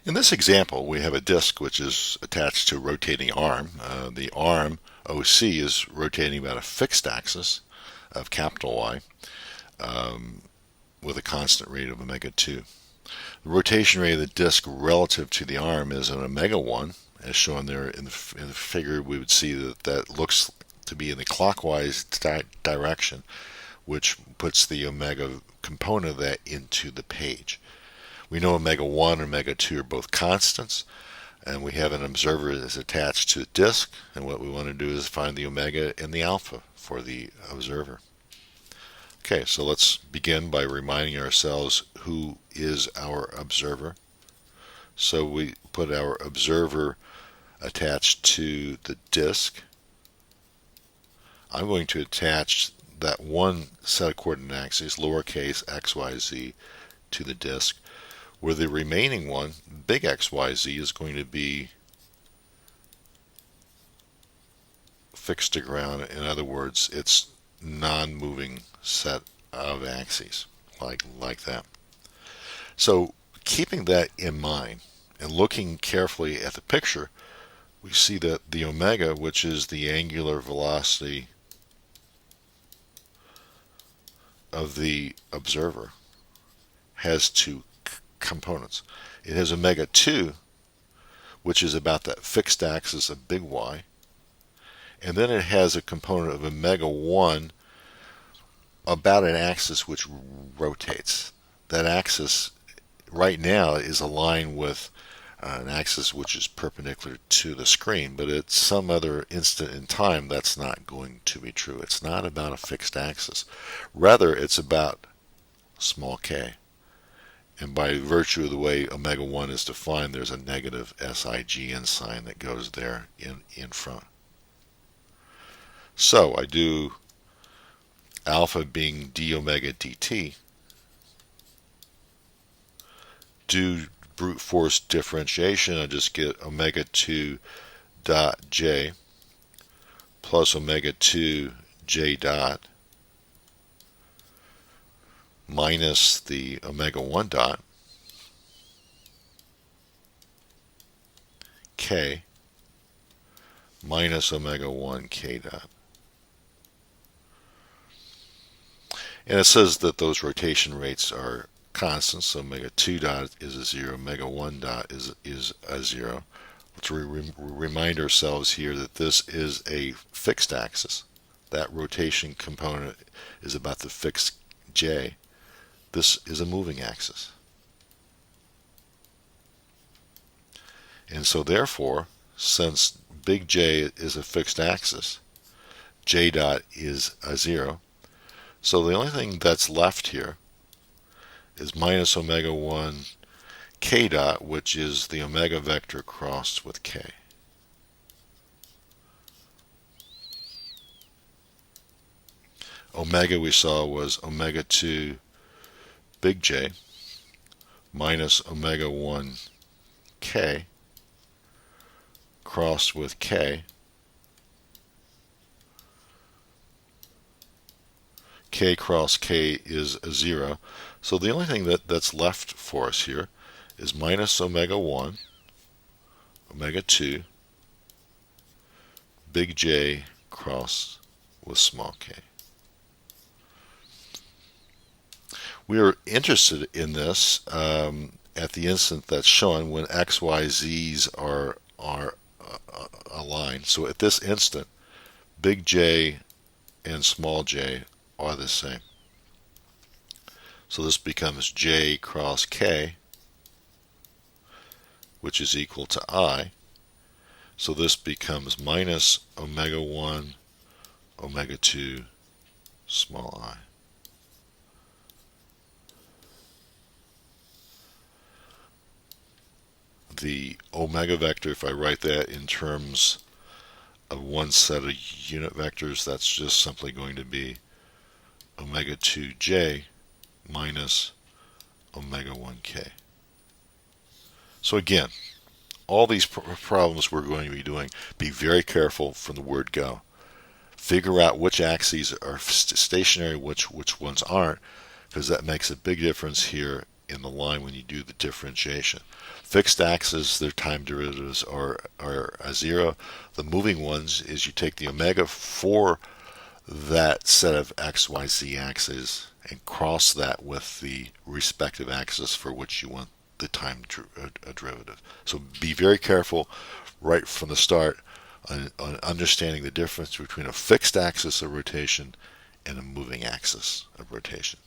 In this example, we have a disk which is attached to a rotating arm. The arm, OC, is rotating about a fixed axis of capital Y with a constant rate of omega 2. The rotation rate of the disk relative to the arm is an omega 1. As shown there in the figure, we would see that that looks to be in the clockwise direction, which puts the omega component of that into the page. We know omega 1 and omega 2 are both constants, and we have an observer that's attached to the disk, and what we want to do is find the omega and the alpha for the observer. Okay, so let's begin by reminding ourselves who is our observer. So we put our observer attached to the disk. I'm going to attach that one set of coordinate axes, lowercase xyz, to the disk, where the remaining one, big XYZ, is going to be fixed to ground. In other words, it's non-moving set of axes, like that. So keeping that in mind and looking carefully at the picture, we see that the omega, which is the angular velocity of the observer, has two components. It has omega 2, which is about that fixed axis of big Y, and then it has a component of omega 1 about an axis which rotates. That axis right now is aligned with an axis which is perpendicular to the screen, but at some other instant in time that's not going to be true. It's not about a fixed axis. Rather, it's about small k. And by virtue of the way omega 1 is defined, there's a negative SIGN sign that goes there in front. So I do alpha being d omega dt, do brute force differentiation. I just get omega 2 dot j plus omega 2 j dot minus the omega 1 dot k minus omega 1 k dot. And it says that those rotation rates are constant, so omega 2 dot is a 0, omega 1 dot is a 0. Let's remind ourselves here that this is a fixed axis. That rotation component is about the fixed j. This is a moving axis. And so therefore, since big J is a fixed axis, J dot is a 0. So the only thing that's left here is minus omega 1 k dot, which is the omega vector crossed with k. Omega we saw was omega 2 big J minus omega 1 k crossed with k. K cross k is a 0. So the only thing that's left for us here is minus omega 1, omega 2, big J crossed with small k. We are interested in this at the instant that's shown when x, y, z's are aligned. So at this instant, big J and small j are the same. So this becomes j cross k, which is equal to I. So this becomes minus omega 1, omega 2, small I. The omega vector, if I write that in terms of one set of unit vectors, that's just simply going to be omega 2j minus omega 1k. So again, all these problems we're going to be doing, be very careful from the word go. Figure out which axes are stationary, which ones aren't, because that makes a big difference here in the line when you do the differentiation. Fixed axes, their time derivatives are a zero. The moving ones is you take the omega for that set of x, y, z axes and cross that with the respective axis for which you want the time derivative. So be very careful right from the start on understanding the difference between a fixed axis of rotation and a moving axis of rotation.